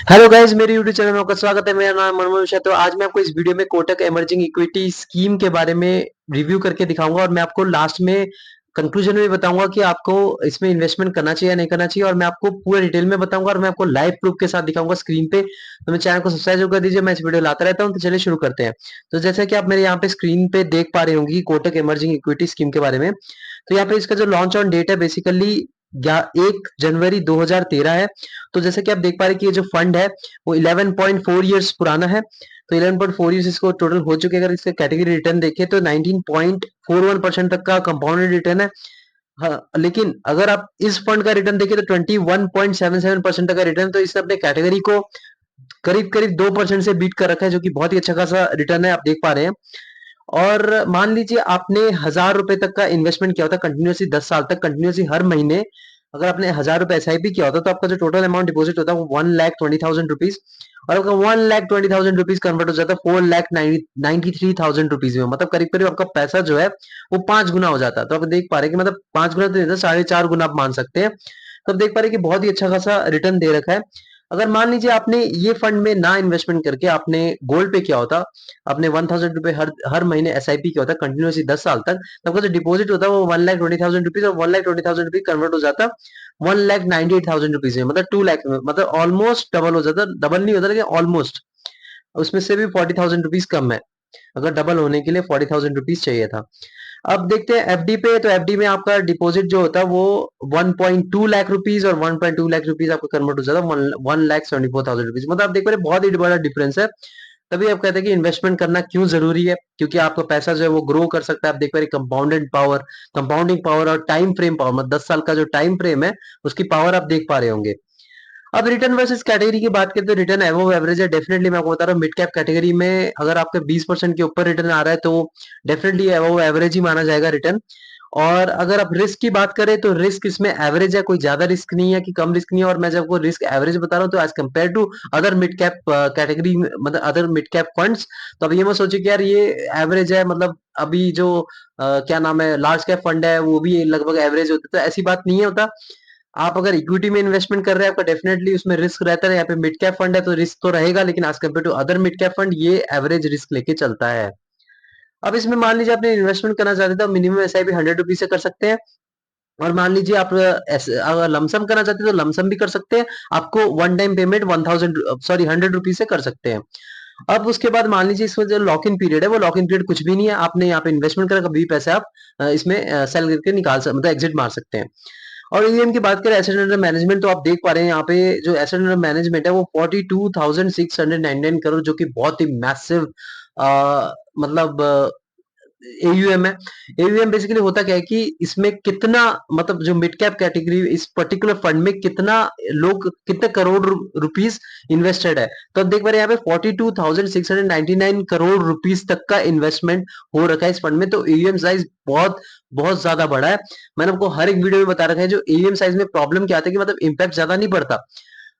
Hello guys, मेरे YouTube channel में आपका स्वागत है। मेरा नाम मनमोहन मिश्रा। तो आज मैं आपको इस वीडियो में कोटक इमर्जिंग इक्विटी स्कीम के बारे में रिव्यू करके दिखाऊंगा और मैं आपको लास्ट में कंक्लूजन में बताऊंगा कि आपको इसमें इन्वेस्टमेंट करना चाहिए या नहीं करना चाहिए, और मैं आपको पूरे डिटेल में बताऊंगा और मैं आपको लाइव प्रूफ के साथ दिखाऊंगा स्क्रीन पे। तो मेरे चैनल को सब्सक्राइब कर दीजिए, मैं इस वीडियो लाता रहता हूँ। तो चलिए शुरू करते हैं। तो जैसा कि आप मेरे यहाँ पे स्क्रीन पे देख पा रहे होंगे कोटक इमर्जिंग इक्विटी स्कीम के बारे में। तो यहाँ पे इसका जो लॉन्च ऑन डेट है बेसिकली 1 जनवरी 2013 है। तो जैसे कि आप देख पा रहे हैं कि ये जो फंड है वो 11.4 ईयर्स पुराना है। तो 11.4 ईयर्स इसको टोटल हो चुके हैं। अगर इसका कैटेगरी रिटर्न देखें तो 19.41% तक का कंपाउंडेड रिटर्न है। हाँ, लेकिन अगर आप इस फंड का रिटर्न देखें तो 21.77% तक का रिटर्न। तो इसने अपने कैटेगरी को करीब करीब 2% से बीट कर रखा है, जो कि बहुत ही अच्छा खासा रिटर्न है, आप देख पा रहे हैं। और मान लीजिए आपने 1000 रुपए तक का इन्वेस्टमेंट किया होता कंटिन्यूसली 10 साल तक, कंटिन्यूसली हर महीने अगर आपने 1000 रुपए एसआईपी किया होता तो आपका जो टोटल अमाउंट डिपॉजिट होता है वो 1,20,000 रुपीज, और आपका 1,20,000 रुपीज कन्वर्ट हो जाता है 4,93,000 रुपीज में। मतलब करीब करीब आपका पैसा जो है वो 5 गुना हो जाता है। तो आप देख पा रहे हैं कि मतलब 5 गुना तो नहीं था, 4.5 गुना आप मान सकते हैं। तो आप देख पा रहे हैं कि बहुत ही अच्छा खासा रिटर्न दे रखा है। अगर मान लीजिए आपने ये फंड में ना इन्वेस्टमेंट करके आपने गोल्ड पे किया होता, आपने 1,000 रुपए हर हर महीने एसआईपी किया होता कंटिन्यूसली 10 साल तक, तो आपका जो डिपॉजिट होता है वो 1,20,000 रुपीज, और 1,20,000 रुपीज कन्वर्ट हो जाता 1,98,000 रुपीज में, मतलब 2 लाख में, मतलब ऑलमोस्ट डबल हो जाता। डबल नहीं होता लेकिन ऑलमोस्ट, उसमें से भी 40,000 रुपीज कम है। अगर डबल होने के लिए 40,000 रुपीज चाहिए था। अब देखते हैं एफडी पे। तो एफडी में आपका डिपॉजिट जो होता है वो 1.2 लाख रुपीज, और 1.2 लाख रुपीज आपका कन्वर्ट हो जाता है 1,74,000 रुपीज। मतलब आप देख पा रहे हैं बहुत ही बड़ा डिफरेंस है। तभी आप कहते हैं कि इन्वेस्टमेंट करना क्यों जरूरी है, क्योंकि आपका पैसा जो है वो ग्रो कर सकता है। आप देख पा रहे कंपाउंडेड पावर, कंपाउंडिंग पावर और टाइम फ्रेम पावर, मतलब 10 साल का जो टाइम फ्रेम है उसकी पावर आप देख पा रहे होंगे। अब रिटर्न वर्सेस कैटेगरी की बात करें तो रिटर्न एवोव एवरेज है। डेफिनेटली मैं आपको बता रहा हूँ मिड कैप कैटेगरी में अगर आपका 20% के ऊपर रिटर्न आ रहा है तो डेफिनेटली एवोव एवरेज ही माना जाएगा रिटर्न। और अगर आप रिस्क की बात करें तो रिस्क इसमें एवरेज है, कोई ज्यादा रिस्क नहीं है कि कम रिस्क नहीं है। और मैं जब वो रिस्क एवरेज बता रहा हूँ तो as compare to other mid cap category, मतलब अदर मिड कैप फंड्स, तो अब ये मत सोचिए कि यार ये एवरेज है, मतलब अभी जो क्या नाम है लार्ज कैप फंड है वो भी लगभग एवरेज होता है। तो ऐसी बात नहीं होता। आप अगर इक्विटी में इन्वेस्टमेंट कर रहे हैं आपका डेफिनेटली उसमें रिस्क रहता है। यहाँ पे मिड कैप फंड है तो रिस्क तो रहेगा, लेकिन as compare to other mid cap fund ये एवरेज रिस्क लेके चलता है। अब इसमें मान लीजिए आपने इन्वेस्टमेंट करना चाहते थे तो मिनिमम एसआईपी 100 रुपीज से कर सकते हैं। और मान लीजिए आप अगर लमसम करना चाहते हैं तो लमसम भी कर सकते हैं। आपको वन टाइम पेमेंट 100 रुपीज से कर सकते हैं। अब उसके बाद मान लीजिए इसमें जो लॉक इन पीरियड है वो लॉक इन पीरियड कुछ भी नहीं है। आपने यहाँ पे इन्वेस्टमेंट करा, कभी भी पैसे आप इसमें सेल करके मतलब एग्जिट मार सकते हैं। और ईवीएम की बात करें एसेट अंडर मैनेजमेंट, तो आप देख पा रहे हैं यहाँ पे जो एसेट अंडर मैनेजमेंट है वो 42,699 करोड़, जो कि बहुत ही मैसिव मतलब एयूएम है। एयूएम बेसिकली होता क्या है कि इसमें कितना, मतलब जो मिड कैप कैटेगरी इस पर्टिकुलर फंड में कितना लोग कितने करोड़ रुपीस इन्वेस्टेड है। तो आप देख पा रहे हैं यहाँ पे 42,699 करोड़ रुपीस तक का इन्वेस्टमेंट हो रखा है इस फंड में। तो एयूएम साइज बहुत बहुत ज्यादा बड़ा है। मैंने आपको हर एक वीडियो में बता रखा है जो एयूएम साइज में प्रॉब्लम क्या आता है कि मतलब इंपैक्ट ज्यादा नहीं पड़ता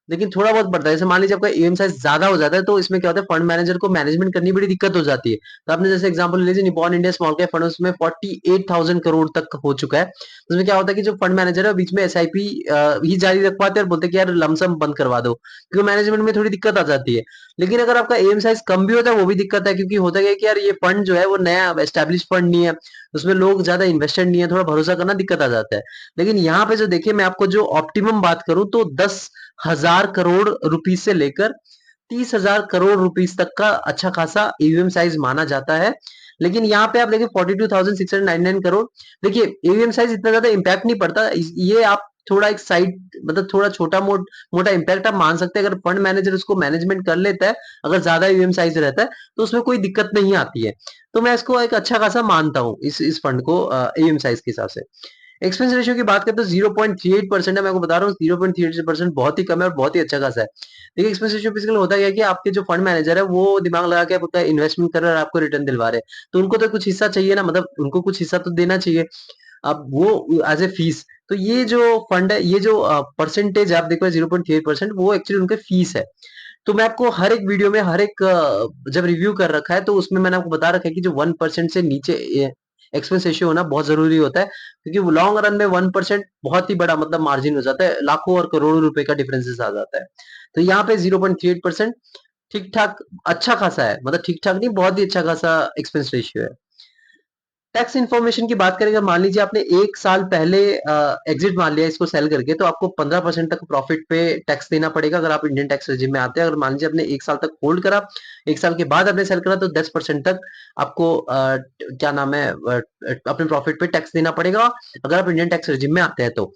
लेकिन थोड़ा बहुत बढ़ता है। जैसे मान लीजिए आपका एम साइज ज्यादा हो जाता है तो इसमें क्या होता है फंड मैनेजर को मैनेजमेंट करनी बड़ी दिक्कत हो जाती है। तो आपने जैसे एग्जांपल ले लीजिए Nippon India small cap fund, उसमें 48,000 करोड़ तक हो चुका है। तो उसमें क्या होता है कि जो फंड मैनेजर है बीच में एसआईपी ही जारी रख पाते हैं और बोलते हैं कि यार लमसम बंद करवा दो, क्योंकि मैनेजमेंट में थोड़ी दिक्कत आ जाती है। लेकिन अगर आपका एम साइज कम भी होता है वो भी दिक्कत है, क्योंकि होता क्या है कि यार ये फंड जो है वो नया एस्टेब्लिश फंड नहीं है, उसमें लोग ज्यादा इन्वेस्टेड नहीं है, थोड़ा भरोसा करना दिक्कत आ जाता है। लेकिन यहाँ पे जो देखिए मैं आपको जो ऑप्टिमम बात करूं तो 10,000 करोड़ रुपीज से लेकर 30,000 करोड़ रुपीज तक का अच्छा खासा ईवीएम साइज माना जाता है। लेकिन यहाँ पे आप देखिए 42,699 करोड़, देखिए ईवीएम साइज इतना ज्यादा इंपैक्ट नहीं पड़ता। ये आप थोड़ा एक साइड, मतलब थोड़ा छोटा मोटा इंपैक्ट आप मान सकते हैं अगर फंड मैनेजर उसको मैनेजमेंट कर लेता है। अगर ज्यादा ईवीएम साइज रहता है तो उसमें कोई दिक्कत नहीं आती है। तो मैं इसको एक अच्छा खासा मानता हूँ इस फंड को ईवीएम साइज के हिसाब से। एक्सपेंस रेशियो की बात करें तो 0.38% है। मैं आपको बता रहा हूँ 0.38% बहुत ही कम है और बहुत ही अच्छा खासा है। देखिए एक्सपेंस रेशियो बेसिकली होता क्या है कि आपके जो फंड मैनेजर है वो दिमाग लगा के आपका इन्वेस्टमेंट कर रहे हैं और आपको रिटर्न दिलवा रहे हैं, तो उनको तो कुछ हिस्सा चाहिए ना, मतलब उनको कुछ हिस्सा तो देना चाहिए। अब वो एज ए फीस, तो ये जो फंड है, ये जो परसेंटेज आप देखो 0.38% वो एक्चुअली उनके फीस है। तो मैं आपको हर एक वीडियो में हर एक जब रिव्यू कर रखा है तो उसमें मैंने आपको बता रखा है कि जो 1% से नीचे एक्सपेंस रेशियो होना बहुत ज़रूरी होता है, क्योंकि लॉन्ग रन में 1% बहुत ही बड़ा मतलब मार्जिन हो जाता है, लाखों और करोड़ों रुपए का डिफरेंसेस आ जाता है। तो यहाँ पे 0.38% ठीक-ठाक अच्छा खासा है, मतलब ठीक-ठाक नहीं, बहुत ही अच्छा खासा एक्सपेंस रेशियो है। टैक्स इन्फॉर्मेशन की बात करें, अगर मान लीजिए आपने 1 साल पहले एग्जिट मार लिया इसको सेल करके, तो आपको 15% तक प्रॉफिट पे टैक्स देना पड़ेगा अगर आप इंडियन टैक्स रेजिम में आते हैं। अगर मान लीजिए आपने 1 साल तक होल्ड करा, 1 साल के बाद आपने सेल करा, तो 10% तक आपको क्या नाम है अपने प्रॉफिट पे टैक्स देना पड़ेगा अगर आप इंडियन टैक्स रेजिम में आते हैं तो।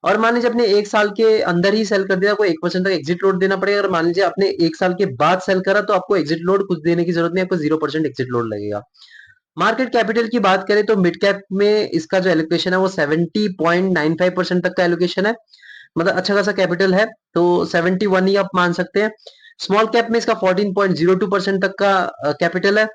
और मान लीजिए आपने 1 साल के अंदर ही सेल कर दिया, आपको 1% तक एग्जिट लोड देना पड़ेगा। अगर मान लीजिए आपने 1 साल के बाद सेल करा, तो आपको एग्जिट लोड कुछ देने की जरूरत नहीं, आपको 0% एग्जिट लोड लगेगा। मार्केट कैपिटल की बात करें तो मिड कैप में इसका जो एलोकेशन है वो 70.95% तक का एलोकेशन है, मतलब अच्छा खासा कैपिटल है, तो 71 ही आप मान सकते हैं। स्मॉल कैप में इसका 14.02% तक का कैपिटल है।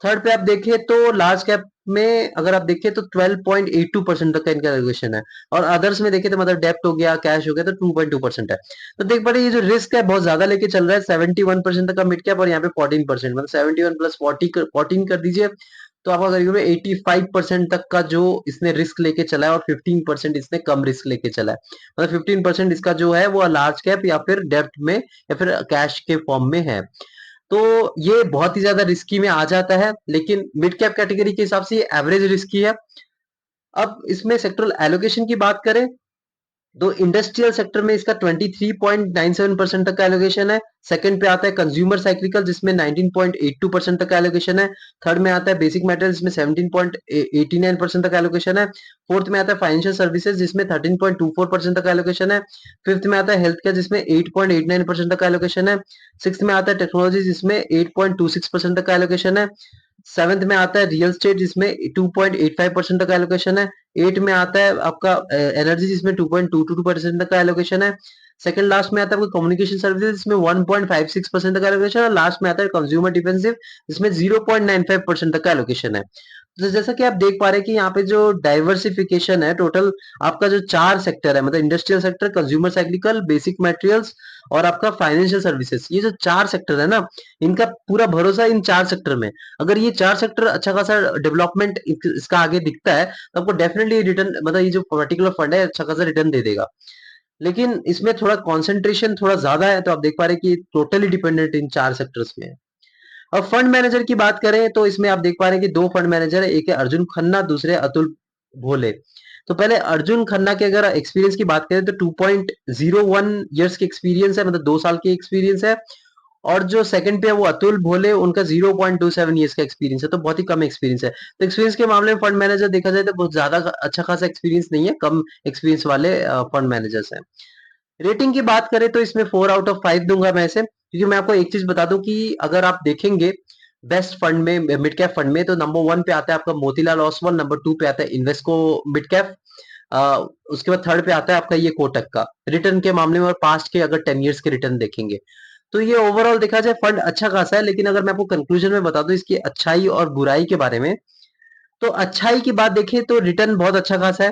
थर्ड पे आप देखें तो लार्ज कैप में अगर आप देखें तो 12.82% तक का इनका एलोकेशन है, और अदर्स में देखें तो मतलब डेप्ट हो गया, कैश हो गया, तो 2.2% है। तो देख पा रहे ये जो रिस्क है बहुत ज्यादा लेके चल रहा है, 71% तक का मिड कैप और यहाँ पे 14%, मतलब 71 प्लस 14 कर दीजिए, तो आपका करीब 85% तक का जो इसने रिस्क लेके चला है, और 15% इसने कम रिस्क लेके चला है, मतलब 15% इसका जो है वो लार्ज कैप या फिर डेप्ट में या फिर कैश के फॉर्म में है। तो ये बहुत ही ज्यादा रिस्की में आ जाता है, लेकिन मिड कैप कैटेगरी के हिसाब से ये एवरेज रिस्की है। अब इसमें सेक्टरल एलोकेशन की बात करें तो इंडस्ट्रियल सेक्टर में इसका 23.97% तक का एलोकेशन है। सेकंड पे आता है कंज्यूमर साइक्लिकल जिसमें 19.82% तक का एलोकेशन है। थर्ड में आता है बेसिक मेटल्स जिसमें 17.89% तक का एलोकेशन है। फोर्थ में आता है फाइनेंशियल सर्विसेज जिसमें 13.24% तक का एलोकेशन है। फिफ्थ में आता है हेल्थ केयर जिसमें 8.89% तक का एलोकेशन है। सिक्स्थ में आता है टेक्नोलॉजी जिसमें 8.26% तक का एलोकेशन है। सेवंथ में आता है रियल स्टेट जिसमें 2.85% तक का एलोकेशन है। 8 में आता है आपका एनर्जी जिसमें 2.22% तक का एलोकेशन है। सेकंड लास्ट में आता है आपका कम्युनिकेशन सर्विसेज जिसमें 1.56% तक का एलोकेशन है, और लास्ट में आता है कंज्यूमर डिफेंसिव जिसमें 0.95% तक का एलोकेशन है। तो जैसा कि आप देख पा रहे हैं कि यहाँ पे जो डाइवर्सिफिकेशन है टोटल आपका जो 4 सेक्टर है, मतलब industrial sector, consumer cyclical, basic materials और आपका फाइनेंशियल सर्विसेज, ये जो 4 सेक्टर है ना, इनका पूरा भरोसा इन 4 सेक्टर में। अगर ये 4 सेक्टर अच्छा खासा डेवलपमेंट इसका आगे दिखता है, तो आपको डेफिनेटली रिटर्न, मतलब ये जो पर्टिकुलर फंड है अच्छा खासा रिटर्न दे देगा। लेकिन इसमें थोड़ा कंसंट्रेशन थोड़ा ज्यादा है, तो आप देख पा रहे हैं कि टोटली डिपेंडेंट इन 4 सेक्टर्स में है। अब फंड मैनेजर की बात करें तो इसमें आप देख पा रहे हैं कि 2 फंड मैनेजर है, एक है अर्जुन खन्ना, दूसरे अतुल भोले। तो पहले अर्जुन खन्ना के अगर एक्सपीरियंस की बात करें तो 2.01 इयर्स की एक्सपीरियंस है, मतलब 2 साल की एक्सपीरियंस है। और जो सेकंड पे है वो अतुल भोले, उनका 0.27 इयर्स का एक्सपीरियंस है, तो बहुत ही कम एक्सपीरियंस है। तो एक्सपीरियंस के मामले में फंड मैनेजर देखा जाए तो बहुत ज्यादा अच्छा खासा एक्सपीरियंस नहीं है, कम एक्सपीरियंस वाले फंड मैनेजर्स हैं। रेटिंग की बात करें तो इसमें 4 आउट ऑफ 5 दूंगा मैं इसे, क्योंकि मैं आपको एक चीज बता दूं कि अगर आप देखेंगे बेस्ट फंड में, मिड कैप फंड में, तो नंबर 1 पे आता है आपका मोतीलाल ओसवाल, नंबर 2 पे आता है इन्वेस्को मिड कैप, उसके बाद थर्ड पे आता है आपका ये कोटक का रिटर्न के मामले में, और पास्ट के अगर 10 इयर्स के रिटर्न देखेंगे तो ये ओवरऑल देखा जाए फंड अच्छा खासा है। लेकिन अगर मैं आपको कंक्लूजन में बता दूं इसकी अच्छाई और बुराई के बारे में, तो अच्छाई की बात देखें तो रिटर्न बहुत अच्छा खासा है,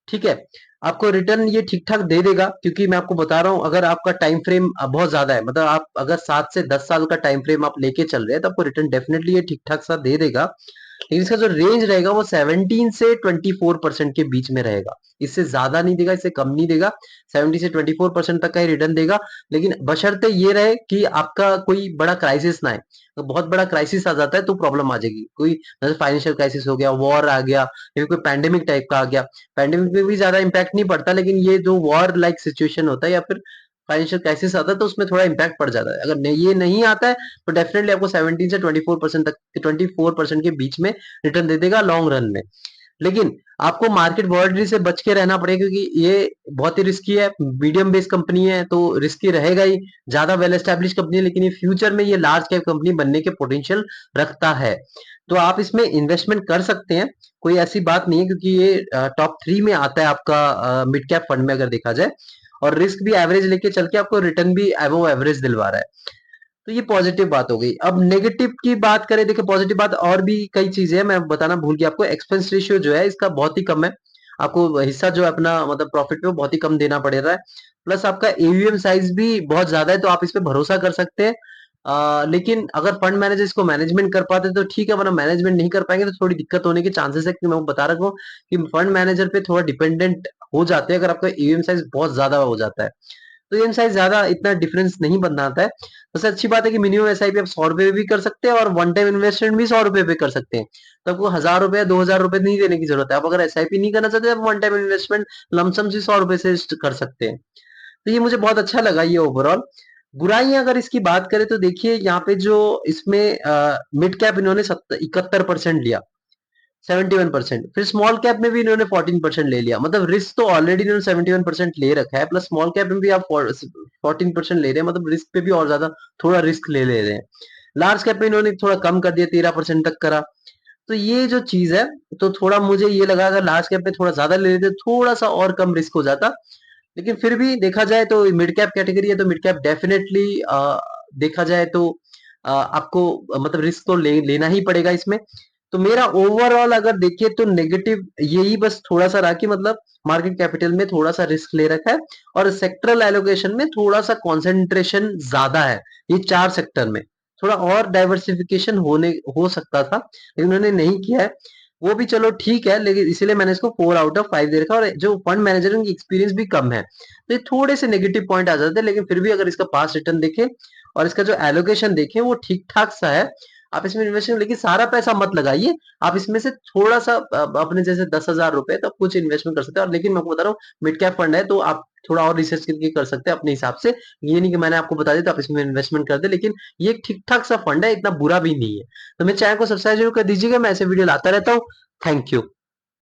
ठीक है। आपको रिटर्न ये ठीक-ठाक दे देगा, क्योंकि मैं आपको बता रहा हूँ अगर आपका टाइम फ्रेम बहुत ज़्यादा है, मतलब आप अगर 7 से 10 साल का टाइम फ्रेम आप लेके चल रहे हैं, तो आपको रिटर्न डेफिनिटली ये ठीक-ठाक सा दे देगा। लेकिन इसका जो रेंज रहेगा वो 17 से 24% के बीच में रहेगा। इससे ज़्यादा नहीं देगा, इससे कम नहीं देगा। 70 से 24% तक का ही रिटर्न देगा। लेकिन बशर्ते ये रहे कि आपका कोई बड़ा क्राइसिस ना आए। तो बहुत बड़ा क्राइसिस आ जाता है तो प्रॉब्लम आ जाएगी। कोई जैसे फाइनेंशियल क्राइसिस हो गया, वॉर आ गया, या फिर कोई पैंडेमिक टाइप का आ गया। पैंडेमिक में भी ज्यादा इम्पैक्ट नहीं पड़ता, लेकिन ये जो वॉर लाइक सिचुएशन होता है या फिर फाइनेंशियल क्राइसिस आता है तो उसमें थोड़ा इम्पैक्ट पड़ जाता है। अगर ये नहीं आता है तो डेफिनेटली आपको 17 से 24% तक, 24% के बीच में रिटर्न दे देगा लॉन्ग रन में। लेकिन आपको मार्केट वॉलेटिलिटी से बच के रहना पड़ेगा, क्योंकि ये बहुत ही रिस्की है, मीडियम बेस्ड कंपनी है तो रिस्की रहेगा ही। ज्यादा वेल एस्टेब्लिश कंपनी है, लेकिन ये फ्यूचर में ये लार्ज कैप कंपनी बनने के पोटेंशियल रखता है। तो आप इसमें इन्वेस्टमेंट कर सकते हैं, कोई ऐसी बात नहीं है, क्योंकि ये टॉप 3 में आता है आपका मिड कैप फंड में अगर देखा जाए, और रिस्क भी एवरेज लेके चल के आपको रिटर्न भी एवो एवरेज दिलवा रहा है। तो ये पॉजिटिव बात हो गई। अब नेगेटिव की बात करें, देखिए पॉजिटिव बात और भी कई चीजें हैं, मैं बताना भूल गया आपको। एक्सपेंस रेशियो जो है इसका बहुत ही कम है, आपको हिस्सा जो है अपना मतलब प्रॉफिट में बहुत ही कम देना पड़ रहा है। प्लस आपका एयूएम साइज भी बहुत ज्यादा है, तो आप इस पे भरोसा कर सकते हैं। लेकिन अगर फंड मैनेजर इसको मैनेजमेंट कर पाते तो ठीक है, वरना मैनेजमेंट नहीं कर पाएंगे तो थोड़ी दिक्कत होने के चांसेस है, कि मैं वो बता रखा हूँ कि फंड मैनेजर पे थोड़ा डिपेंडेंट हो जाते हैं अगर आपका ईवीएम साइज बहुत ज्यादा हो जाता है। तो ईवीएम साइज ज्यादा इतना डिफरेंस नहीं बनाता है। सबसे अच्छी बात है कि मिनिमम एसआईपी आप 100 रुपए भी कर सकते हैं और वन टाइम इन्वेस्टमेंट भी 100 रुपए पे कर सकते हैं। तो आपको 1000 रुपए 2000 रुपए नहीं देने की जरूरत है। आप अगर एसआईपी नहीं करना चाहते, आप वन टाइम इन्वेस्टमेंट लमसम से 100 रुपए से कर सकते हैं। तो ये मुझे बहुत अच्छा लगा ये ओवरऑल। बुराइयां अगर इसकी बात करें तो देखिए यहाँ पे जो इसमें मिड कैप इन्होंने 71% लिया, 71%। फिर स्मॉल कैप में भी इन्होंने 14% ले लिया। मतलब रिस्क तो ऑलरेडी इन्होंने 71% ले रखा है, प्लस स्मॉल कैप में भी आप 14% ले रहे हैं, मतलब रिस्क पे भी और ज्यादा थोड़ा रिस्क ले रहे हैं। लार्ज कैप में इन्होंने थोड़ा कम कर दिया, 13% तक करा। तो ये जो चीज है, तो थोड़ा मुझे ये लगा अगर लार्ज कैप में थोड़ा ज्यादा ले लेते थोड़ा सा और कम रिस्क हो जाता। लेकिन फिर भी देखा जाए तो मिड कैप कैटेगरी है, तो मिड कैप डेफिनेटली देखा जाए तो आपको मतलब रिस्क तो लेना ही पड़ेगा इसमें। तो मेरा ओवरऑल अगर देखिए तो नेगेटिव यही बस थोड़ा सा रहा कि मतलब मार्केट कैपिटल में थोड़ा सा रिस्क ले रखा है और सेक्टरल एलोकेशन में थोड़ा सा कंसंट्रेशन ज्यादा है। ये 4 सेक्टर में थोड़ा और डाइवर्सिफिकेशन होने हो सकता था, लेकिन उन्होंने नहीं किया है। वो भी चलो ठीक है, लेकिन इसीलिए मैंने इसको 4/5 दे रखा है। और जो फंड मैनेजर की एक्सपीरियंस भी कम है, तो ये थोड़े से नेगेटिव पॉइंट आ जाते हैं। लेकिन फिर भी अगर इसका पास रिटर्न देखें और इसका जो एलोकेशन देखें वो ठीक ठाक सा है। आप इसमें इन्वेस्टमेंट, लेकिन सारा पैसा मत लगाइए। आप इसमें से थोड़ा सा अपने जैसे 10,000 रुपए तब कुछ इन्वेस्टमेंट कर सकते हैं। और लेकिन मैं आपको बता रहा हूँ मिड कैप फंड है, तो आप थोड़ा और रिसर्च करके कर सकते हैं अपने हिसाब से। ये नहीं कि मैंने आपको बता दिया तो आप इसमें इन्वेस्टमेंट कर दे, लेकिन ये ठीक ठाक सा फंड है, इतना बुरा भी नहीं है। तो मेरे चैनल को सब्सक्राइब जरूर कर दीजिएगा, मैं ऐसे वीडियो लाता रहता हूँ। Thank you.